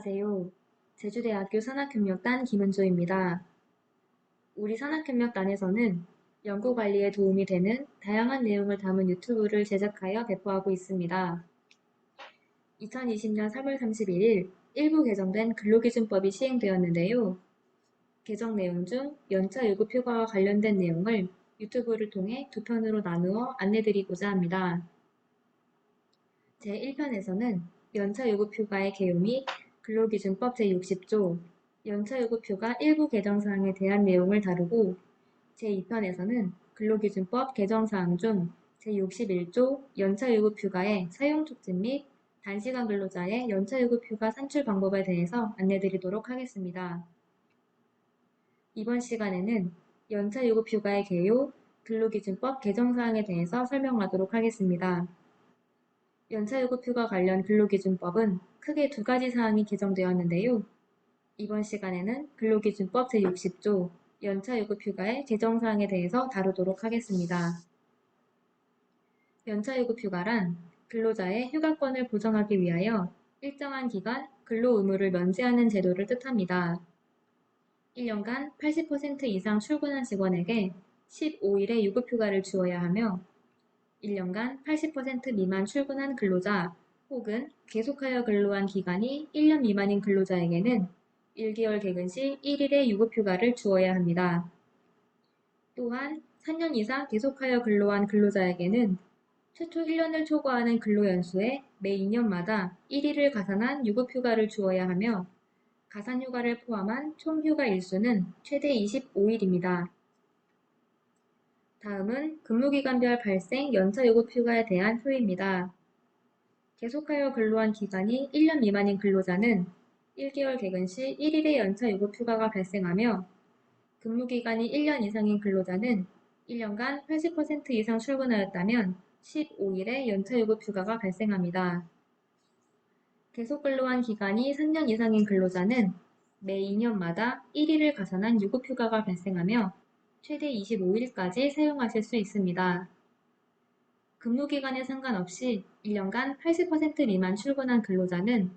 안녕하세요. 제주대학교 산학협력단 김은조입니다. 우리 산학협력단에서는 연구관리에 도움이 되는 다양한 내용을 담은 유튜브를 제작하여 배포하고 있습니다. 2020년 3월 31일 일부 개정된 근로기준법이 시행되었는데요. 개정 내용 중 연차요구 휴가와 관련된 내용을 유튜브를 통해 두 편으로 나누어 안내드리고자 합니다. 제1편에서는 연차요구 휴가의 개요 및 근로기준법 제60조 연차요구 휴가 일부 개정사항에 대한 내용을 다루고 제2편에서는 근로기준법 개정사항 중 제61조 연차요구 휴가의 사용 촉진 및 단시간 근로자의 연차요구 휴가 산출 방법에 대해서 안내드리도록 하겠습니다. 이번 시간에는 연차요구 휴가의 개요, 근로기준법 개정사항에 대해서 설명하도록 하겠습니다. 연차요구 휴가 관련 근로기준법은 크게 두 가지 사항이 개정되었는데요. 이번 시간에는 근로기준법 제60조 연차요구 휴가의 개정사항에 대해서 다루도록 하겠습니다. 연차요구 휴가란 근로자의 휴가권을 보장하기 위하여 일정한 기간 근로 의무를 면제하는 제도를 뜻합니다. 1년간 80% 이상 출근한 직원에게 15일의 유급휴가를 주어야 하며 1년간 80% 미만 출근한 근로자 혹은 계속하여 근로한 기간이 1년 미만인 근로자에게는 1개월 개근 시 1일의 유급휴가를 주어야 합니다. 또한 3년 이상 계속하여 근로한 근로자에게는 최초 1년을 초과하는 근로연수에 매 2년마다 1일을 가산한 유급휴가를 주어야 하며 가산휴가를 포함한 총 휴가 일수는 최대 25일입니다. 다음은 근무기간별 발생 연차요구 휴가에 대한 표입니다. 계속하여 근로한 기간이 1년 미만인 근로자는 1개월 개근 시 1일의 연차요구 휴가가 발생하며 근무기간이 1년 이상인 근로자는 1년간 80% 이상 출근하였다면 15일의 연차요구 휴가가 발생합니다. 계속 근로한 기간이 3년 이상인 근로자는 매 2년마다 1일을 가산한 유급휴가가 발생하며 최대 25일까지 사용하실 수 있습니다. 근무기간에 상관없이 1년간 80% 미만 출근한 근로자는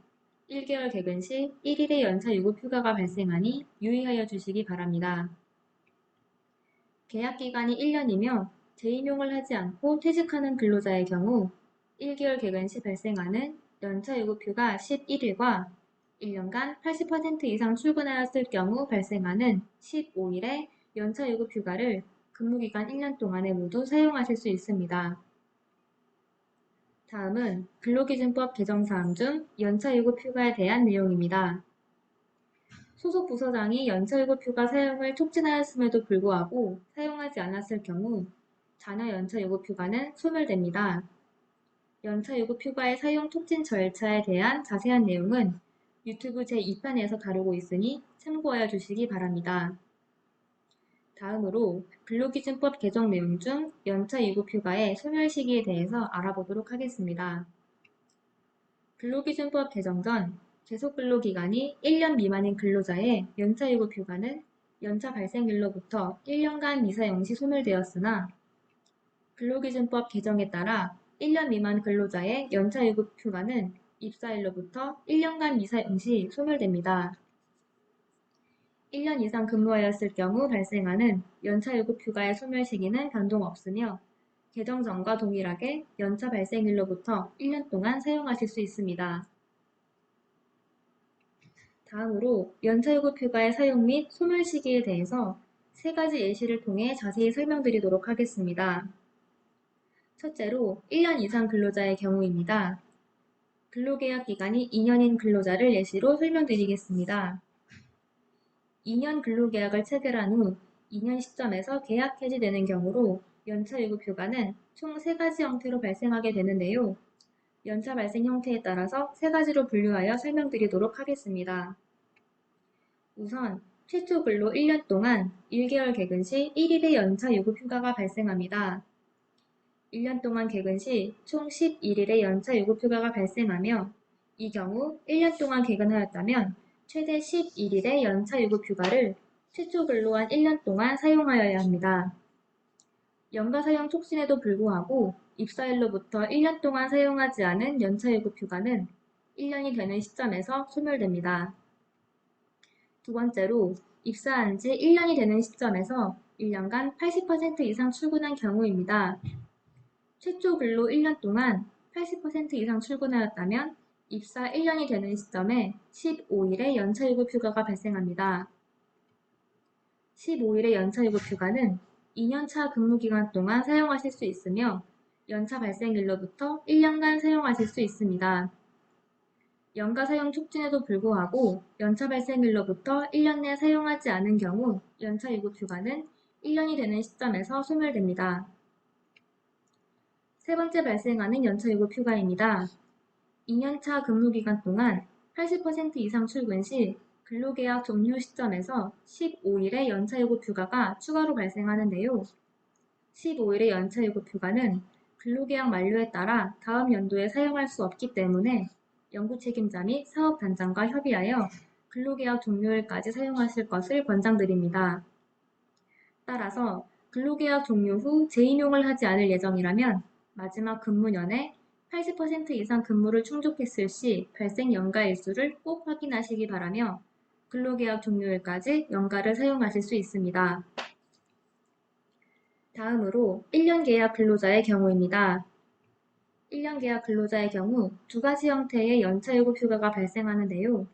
1개월 개근 시 1일의 연차 유급휴가가 발생하니 유의하여 주시기 바랍니다. 계약기간이 1년이며 재임용을 하지 않고 퇴직하는 근로자의 경우 1개월 개근 시 발생하는 연차 유급휴가 11일과 1년간 80% 이상 출근하였을 경우 발생하는 15일의 연차 유급휴가를 근무기간 1년 동안에 모두 사용하실 수 있습니다. 다음은 근로기준법 개정사항 중 연차유급휴가에 대한 내용입니다. 소속 부서장이 연차유급휴가 사용을 촉진하였음에도 불구하고 사용하지 않았을 경우 잔여 연차유급휴가는 소멸됩니다. 연차유급휴가의 사용 촉진 절차에 대한 자세한 내용은 유튜브 제2편에서 다루고 있으니 참고하여 주시기 바랍니다. 다음으로 근로기준법 개정 내용 중 연차유급휴가의 소멸 시기에 대해서 알아보도록 하겠습니다. 근로기준법 개정 전 계속근로기간이 1년 미만인 근로자의 연차유급휴가는 연차 발생일로부터 1년간 미사용 시 소멸되었으나 근로기준법 개정에 따라 1년 미만 근로자의 연차유급휴가는 입사일로부터 1년간 미사용 시 소멸됩니다. 1년 이상 근무하였을 경우 발생하는 연차유급휴가의 소멸 시기는 변동 없으며 개정 전과 동일하게 연차 발생일로부터 1년 동안 사용하실 수 있습니다. 다음으로 연차유급휴가의 사용 및 소멸 시기에 대해서 세 가지 예시를 통해 자세히 설명드리도록 하겠습니다. 첫째로 1년 이상 근로자의 경우입니다. 근로계약 기간이 2년인 근로자를 예시로 설명드리겠습니다. 2년 근로계약을 체결한 후 2년 시점에서 계약 해지되는 경우로 연차유급휴가는 총 3가지 형태로 발생하게 되는데요. 연차 발생 형태에 따라서 3가지로 분류하여 설명드리도록 하겠습니다. 우선 최초 근로 1년 동안 1개월 개근 시 1일의 연차 유급휴가가 발생합니다. 1년 동안 개근 시 총 11일의 연차 유급휴가가 발생하며 이 경우 1년 동안 개근하였다면 최대 11일의 연차 유급휴가를 최초 근로한 1년 동안 사용하여야 합니다. 연가 사용 촉진에도 불구하고 입사일로부터 1년 동안 사용하지 않은 연차 유급휴가는 1년이 되는 시점에서 소멸됩니다. 두 번째로 입사한 지 1년이 되는 시점에서 1년간 80% 이상 출근한 경우입니다. 최초 근로 1년 동안 80% 이상 출근하였다면 입사 1년이 되는 시점에 15일의 연차유급 휴가가 발생합니다. 15일의 연차유급 휴가는 2년차 근무기간 동안 사용하실 수 있으며 연차 발생일로부터 1년간 사용하실 수 있습니다. 연가 사용 촉진에도 불구하고 연차 발생일로부터 1년 내 사용하지 않은 경우 연차유급 휴가는 1년이 되는 시점에서 소멸됩니다. 세 번째 발생하는 연차유급 휴가입니다. 2년차 근무기간 동안 80% 이상 출근 시 근로계약 종료 시점에서 15일의 연차유급 휴가가 추가로 발생하는데요. 15일의 연차유급 휴가는 근로계약 만료에 따라 다음 연도에 사용할 수 없기 때문에 연구 책임자 및 사업단장과 협의하여 근로계약 종료일까지 사용하실 것을 권장드립니다. 따라서 근로계약 종료 후 재임용을 하지 않을 예정이라면 마지막 근무년에 80% 이상 근무를 충족했을 시 발생 연가 일수를 꼭 확인하시기 바라며 근로계약 종료일까지 연가를 사용하실 수 있습니다. 다음으로 1년 계약 근로자의 경우입니다. 1년 계약 근로자의 경우 두 가지 형태의 연차유급 휴가가 발생하는데요.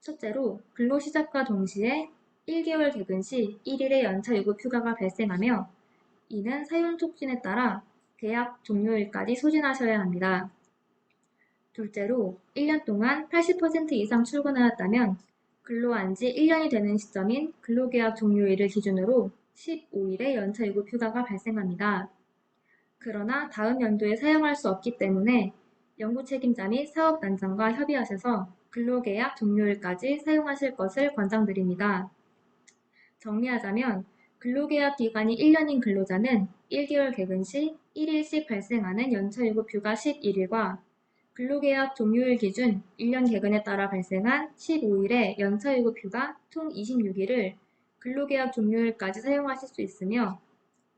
첫째로 근로 시작과 동시에 1개월 개근 시 1일의 연차유급 휴가가 발생하며 이는 사용 촉진에 따라 계약 종료일까지 소진하셔야 합니다. 둘째로 1년 동안 80% 이상 출근하였다면 근로한 지 1년이 되는 시점인 근로계약 종료일을 기준으로 15일의 연차유급 휴가가 발생합니다. 그러나 다음 연도에 사용할 수 없기 때문에 연구 책임자 및 사업단장과 협의하셔서 근로계약 종료일까지 사용하실 것을 권장드립니다. 정리하자면 근로계약 기간이 1년인 근로자는 1개월 개근 시 1일씩 발생하는 연차유급 휴가 11일과 근로계약 종료일 기준 1년 개근에 따라 발생한 15일의 연차유급 휴가 총 26일을 근로계약 종료일까지 사용하실 수 있으며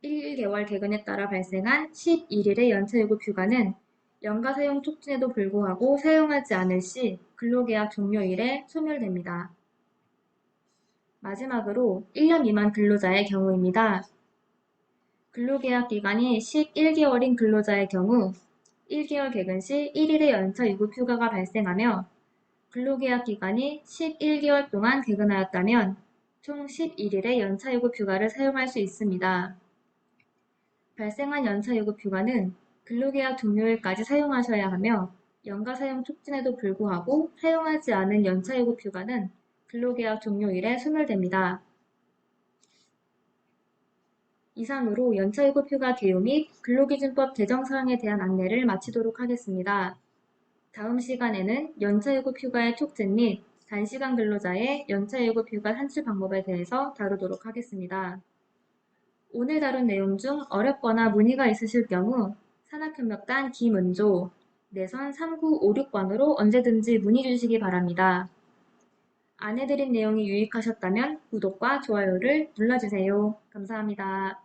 1개월 개근에 따라 발생한 11일의 연차유급 휴가는 연가 사용 촉진에도 불구하고 사용하지 않을 시 근로계약 종료일에 소멸됩니다. 마지막으로 1년 미만 근로자의 경우입니다. 근로계약 기간이 11개월인 근로자의 경우 1개월 개근 시 1일의 연차유급 휴가가 발생하며 근로계약 기간이 11개월 동안 개근하였다면 총 11일의 연차유급 휴가를 사용할 수 있습니다. 발생한 연차유급 휴가는 근로계약 종료일까지 사용하셔야 하며 연가 사용 촉진에도 불구하고 사용하지 않은 연차유급 휴가는 근로계약 종료일에 소멸됩니다. 이상으로 연차유급 휴가 개요 및 근로기준법 제정 사항에 대한 안내를 마치도록 하겠습니다. 다음 시간에는 연차유급 휴가의 촉진 및 단시간 근로자의 연차유급 휴가 산출 방법에 대해서 다루도록 하겠습니다. 오늘 다룬 내용 중 어렵거나 문의가 있으실 경우 산학협력단 김은조, 내선 3956번으로 언제든지 문의 주시기 바랍니다. 안내드린 내용이 유익하셨다면 구독과 좋아요를 눌러주세요. 감사합니다.